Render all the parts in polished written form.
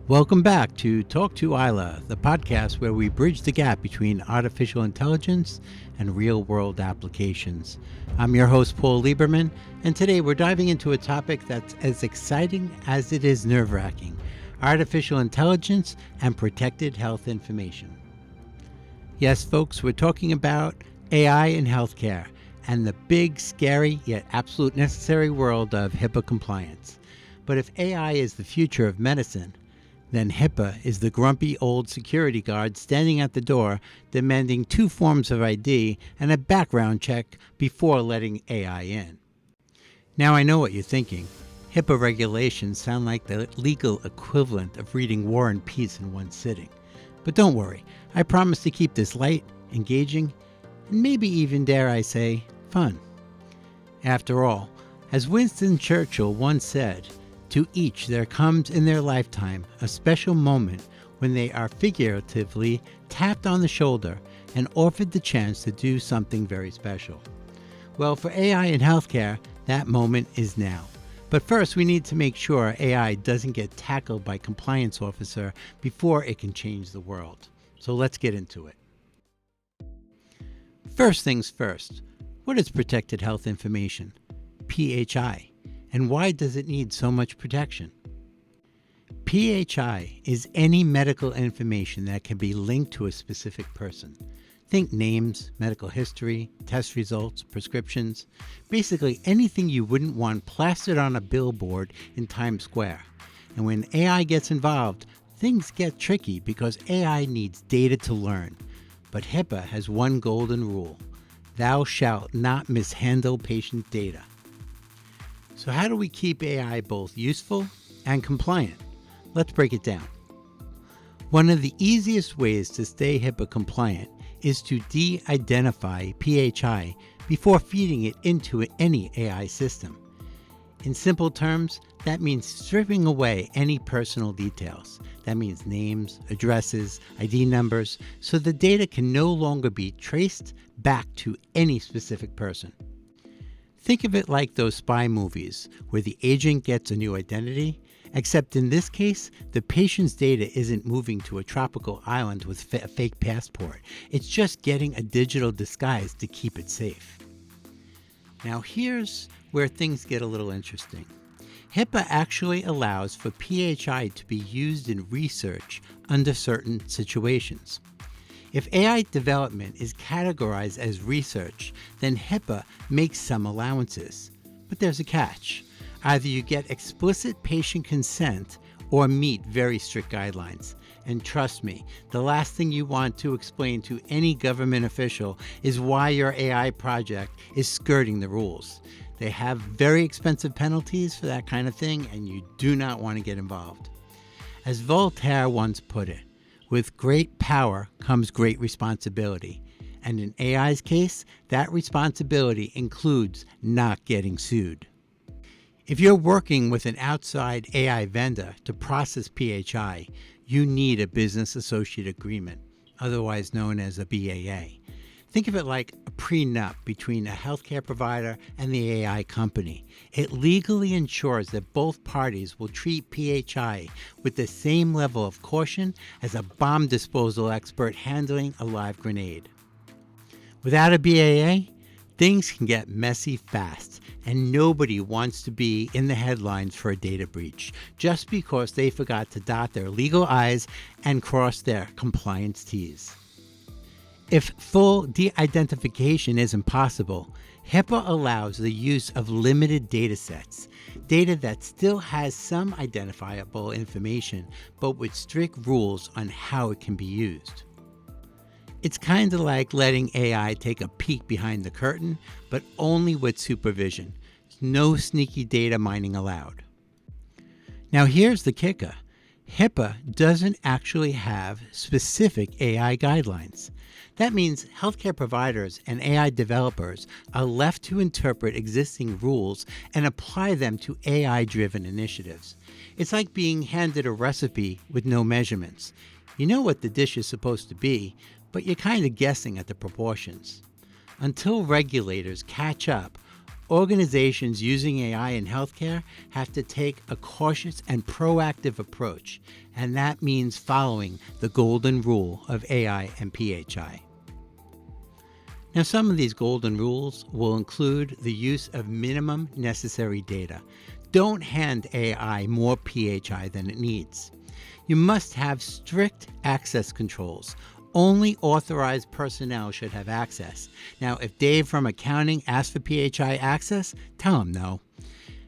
Welcome back to Talk to AiLA, the podcast where we bridge the gap between artificial intelligence and real-world applications. I'm your host, Paul Lieberman, and today we're diving into a topic that's as exciting as it is nerve-wracking: artificial intelligence and protected health information. Yes, folks, we're talking about AI in healthcare and the big, scary, yet absolute necessary world of HIPAA compliance. But if AI is the future of medicine, then HIPAA is the grumpy old security guard standing at the door demanding 2 forms of ID and a background check before letting AI in. Now I know what you're thinking. HIPAA regulations sound like the legal equivalent of reading War and Peace in one sitting. But don't worry, I promise to keep this light, engaging, and maybe even, dare I say, fun. After all, as Winston Churchill once said, to each there comes in their lifetime a special moment when they are figuratively tapped on the shoulder and offered the chance to do something very special. Well, for AI in healthcare, that moment is now. But first, we need to make sure AI doesn't get tackled by a compliance officer before it can change the world. So let's get into it. First things first, what is protected health information? PHI. And why does it need so much protection? PHI is any medical information that can be linked to a specific person. Think names, medical history, test results, prescriptions, basically anything you wouldn't want plastered on a billboard in Times Square. And when AI gets involved, things get tricky because AI needs data to learn. But HIPAA has one golden rule: thou shalt not mishandle patient data. So how do we keep AI both useful and compliant? Let's break it down. One of the easiest ways to stay HIPAA compliant is to de-identify PHI before feeding it into any AI system. In simple terms, that means stripping away any personal details. That means names, addresses, ID numbers, so the data can no longer be traced back to any specific person. Think of it like those spy movies where the agent gets a new identity, except in this case, the patient's data isn't moving to a tropical island with a fake passport. It's just getting a digital disguise to keep it safe. Now here's where things get a little interesting. HIPAA actually allows for PHI to be used in research under certain situations. If AI development is categorized as research, then HIPAA makes some allowances. But there's a catch. Either you get explicit patient consent or meet very strict guidelines. And trust me, the last thing you want to explain to any government official is why your AI project is skirting the rules. They have very expensive penalties for that kind of thing, and you do not want to get involved. As Voltaire once put it, with great power comes great responsibility. And in AI's case, that responsibility includes not getting sued. If you're working with an outside AI vendor to process PHI, you need a business associate agreement, otherwise known as a BAA. Think of it like a prenup between a healthcare provider and the AI company. It legally ensures that both parties will treat PHI with the same level of caution as a bomb disposal expert handling a live grenade. Without a BAA, things can get messy fast, and nobody wants to be in the headlines for a data breach just because they forgot to dot their legal I's and cross their compliance T's. If full de-identification isn't possible, HIPAA allows the use of limited data sets, data that still has some identifiable information, but with strict rules on how it can be used. It's kind of like letting AI take a peek behind the curtain, but only with supervision. No sneaky data mining allowed. Now here's the kicker. HIPAA doesn't actually have specific AI guidelines. That means healthcare providers and AI developers are left to interpret existing rules and apply them to AI-driven initiatives. It's like being handed a recipe with no measurements. You know what the dish is supposed to be, but you're kind of guessing at the proportions. Until regulators catch up, organizations using AI in healthcare have to take a cautious and proactive approach, and that means following the golden rule of AI and PHI. Now, some of these golden rules will include the use of minimum necessary data. Don't hand AI more PHI than it needs. You must have strict access controls. Only authorized personnel should have access. Now, if Dave from accounting asks for PHI access, tell him no.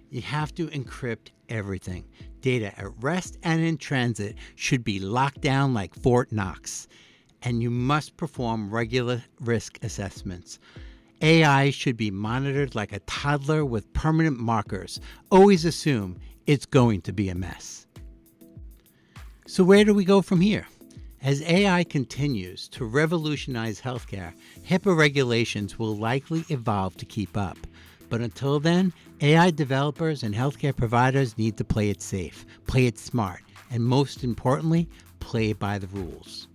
You have to encrypt everything. Data at rest and in transit should be locked down like Fort Knox. And you must perform regular risk assessments. AI should be monitored like a toddler with permanent markers. Always assume it's going to be a mess. So where do we go from here? As AI continues to revolutionize healthcare, HIPAA regulations will likely evolve to keep up. But until then, AI developers and healthcare providers need to play it safe, play it smart, and most importantly, play by the rules.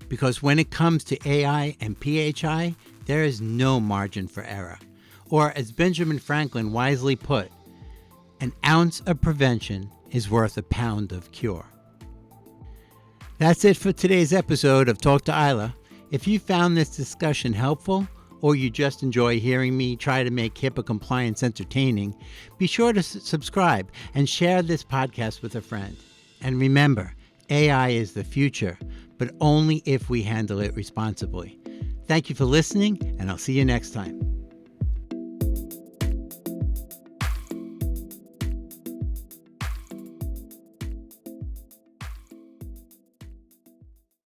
Because when it comes to AI and PHI, there is no margin for error. Or as Benjamin Franklin wisely put, an ounce of prevention is worth a pound of cure. That's it for today's episode of Talk to AiLA. If you found this discussion helpful, or you just enjoy hearing me try to make HIPAA compliance entertaining, be sure to subscribe and share this podcast with a friend. And remember, AI is the future, but only if we handle it responsibly. Thank you for listening, and I'll see you next time.